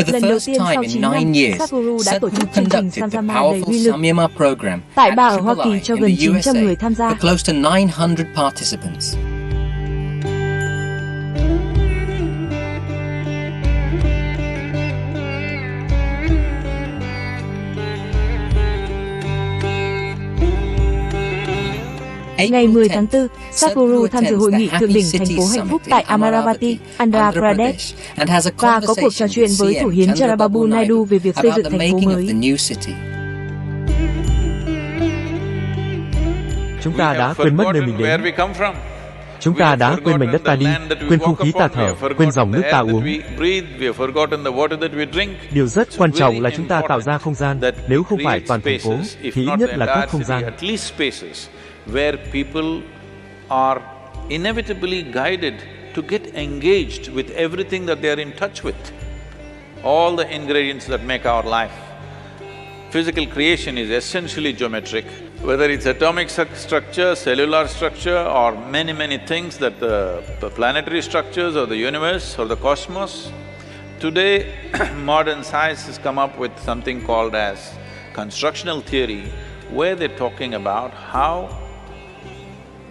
Lần đầu tiên sau 9 năm, Sadhguru đã tổ chức chương trình Samsama đầy uy lực tại Ba ở Hoa Kỳ cho gần 900 người tham gia. Ngày 10 tháng 4, Sadhguru tham dự hội nghị thượng đỉnh thành phố hạnh phúc tại Amaravati, Andhra Pradesh và có cuộc trò chuyện với Thủ hiến Chandrababu Naidu về việc xây dựng thành phố mới. Chúng ta đã quên mất nơi mình đến. Chúng ta đã quên mảnh đất ta đi, quên không khí ta thở, quên dòng nước ta uống. Điều rất quan trọng là chúng ta tạo ra không gian, nếu không phải toàn thành phố, thì ít nhất là các không gian where people are inevitably guided to get engaged with everything that they are in touch with, all the ingredients that make our life. Physical creation is essentially geometric, whether it's atomic structure, cellular structure, or many things that the planetary structures or the universe or the cosmos. Today, modern science has come up with something called as constructional theory, where they're talking about how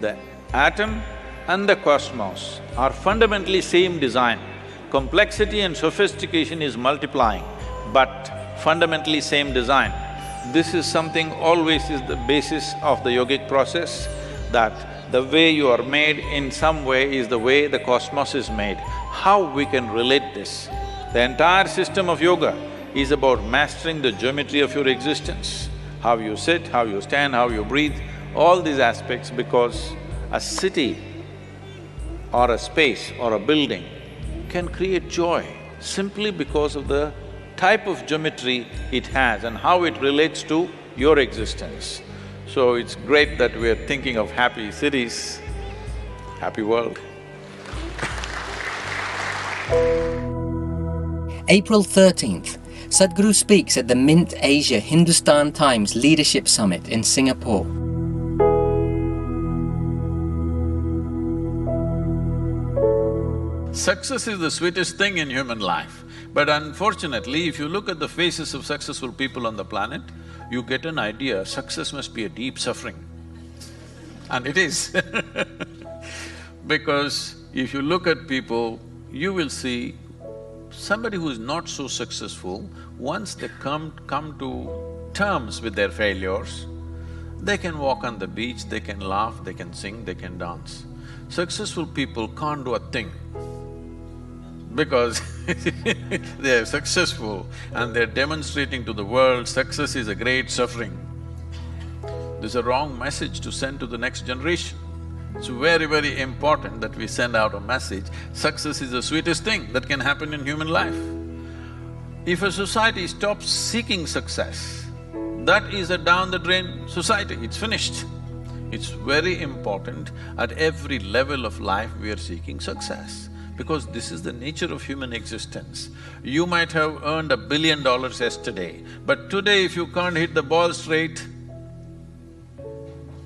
the atom and the cosmos are fundamentally same design. Complexity and sophistication is multiplying, but fundamentally same design. This is something always is the basis of the yogic process, that the way you are made in some way is the way the cosmos is made. How we can relate this? The entire system of yoga is about mastering the geometry of your existence. How you sit, how you stand, how you breathe, all these aspects, because a city or a space or a building can create joy simply because of the type of geometry it has and how it relates to your existence. So it's great that we are thinking of happy cities, happy world. April 13th, Sadhguru speaks at the Mint Asia Hindustan Times Leadership Summit in Singapore. Success is the sweetest thing in human life, but unfortunately, if you look at the faces of successful people on the planet, you get an idea success must be a deep suffering. And it is because if you look at people, you will see somebody who is not so successful, once they come to terms with their failures, they can walk on the beach, they can laugh, they can sing, they can dance. Successful people can't do a thing because they are successful and they're demonstrating to the world success is a great suffering. There's a wrong message to send to the next generation. It's very important that we send out a message, success is the sweetest thing that can happen in human life. If a society stops seeking success, that is a down-the-drain society, it's finished. It's very important at every level of life we are seeking success, because this is the nature of human existence. You might have earned $1 billion yesterday, but today if you can't hit the ball straight,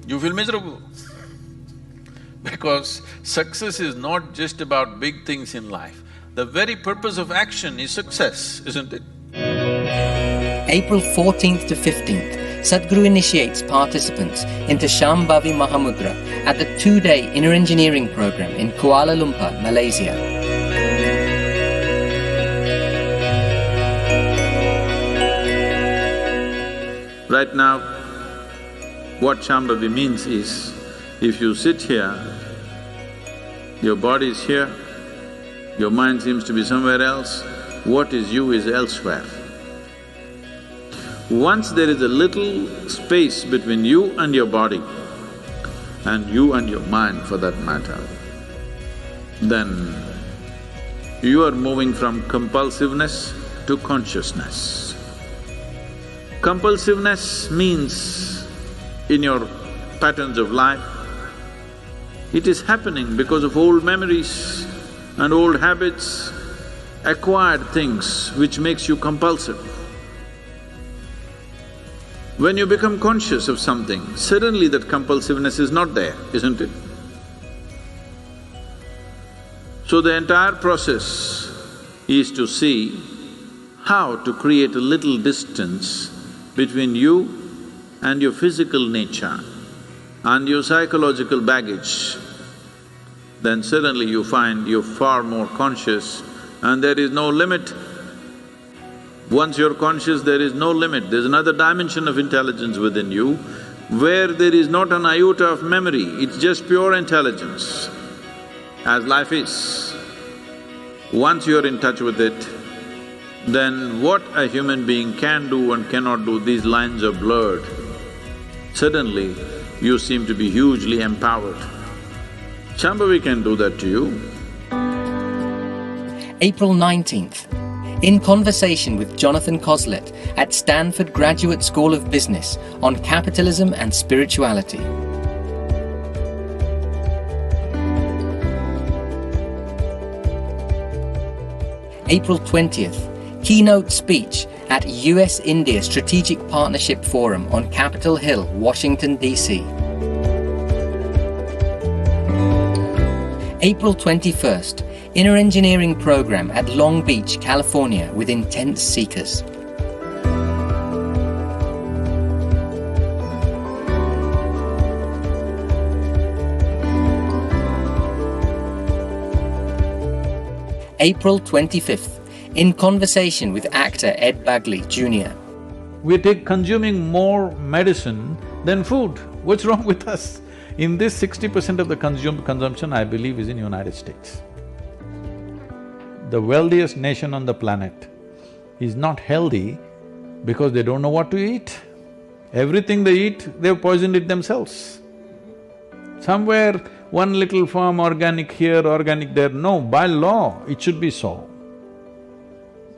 you feel miserable. Because success is not just about big things in life. The very purpose of action is success, isn't it? April 14th to 15th, Sadhguru initiates participants into Shambhavi Mahamudra at the 2-day inner engineering program in Kuala Lumpur, Malaysia. Right now, what Shambhavi means is, if you sit here, your body is here, your mind seems to be somewhere else, what is you is elsewhere. Once there is a little space between you and your body, and you and your mind for that matter, then you are moving from compulsiveness to consciousness. Compulsiveness means, in your patterns of life, it is happening because of old memories and old habits, acquired things which makes you compulsive. When you become conscious of something, suddenly that compulsiveness is not there, isn't it? So the entire process is to see how to create a little distance between you and your physical nature and your psychological baggage, then suddenly you find you're far more conscious and there is no limit. Once you're conscious, there is no limit. There's another dimension of intelligence within you where there is not an iota of memory, it's just pure intelligence, as life is. Once you're in touch with it, then what a human being can do and cannot do, these lines are blurred. Suddenly, you seem to be hugely empowered. Shambhavi can do that to you. April 19th. In conversation with Jonathan Coslet at Stanford Graduate School of Business on capitalism and spirituality. April 20th. Keynote speech at US-India Strategic Partnership Forum on Capitol Hill, Washington, D.C. April 21st. Inner Engineering Program at Long Beach, California with intense seekers. April 25th. In conversation with actor Ed Bagley Jr. We take consuming more medicine than food. What's wrong with us? In this 60% of the consumption, I believe, is in United States. The wealthiest nation on the planet is not healthy because they don't know what to eat. Everything they eat, they've poisoned it themselves. Somewhere, one little farm, organic here, organic there, no, by law, it should be so.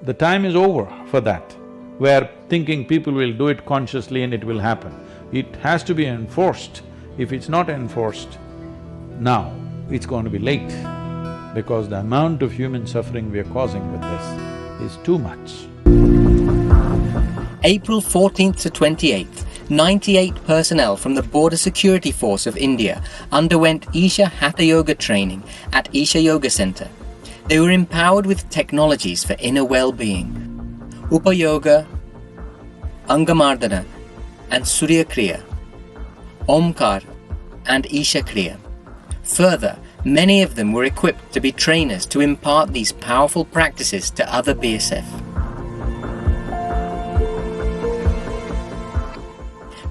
The time is over for that, where thinking people will do it consciously and it will happen. It has to be enforced. If it's not enforced, now it's going to be late, because the amount of human suffering we are causing with this is too much. April 14th to 28th, 98 personnel from the Border Security Force of India underwent Isha Hatha Yoga training at Isha Yoga Center. They were empowered with technologies for inner well-being, Upayoga, Angamardana and Surya Kriya, Omkar and Isha Kriya. Further, many of them were equipped to be trainers to impart these powerful practices to other BSF.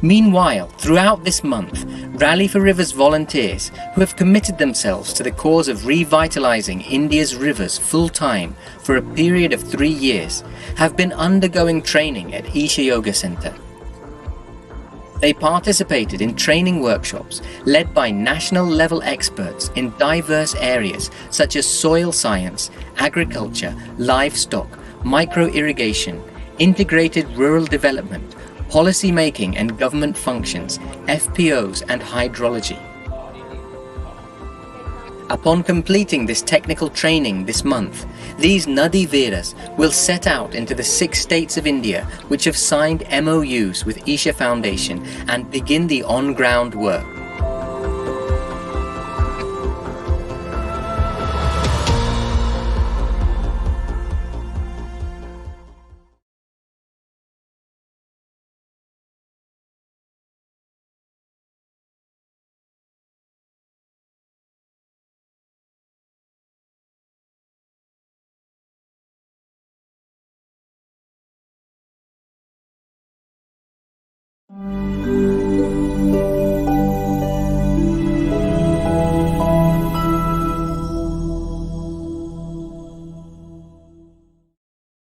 Meanwhile, throughout this month, Rally for Rivers volunteers who have committed themselves to the cause of revitalizing India's rivers full-time for a period of 3 years have been undergoing training at Isha Yoga Center. They participated in training workshops led by national-level experts in diverse areas such as soil science, agriculture, livestock, micro-irrigation, integrated rural development, policy making and government functions, FPOs and hydrology. Upon completing this technical training this month, these Nadi Veeras will set out into the 6 states of India which have signed MOUs with Isha Foundation and begin the on-ground work.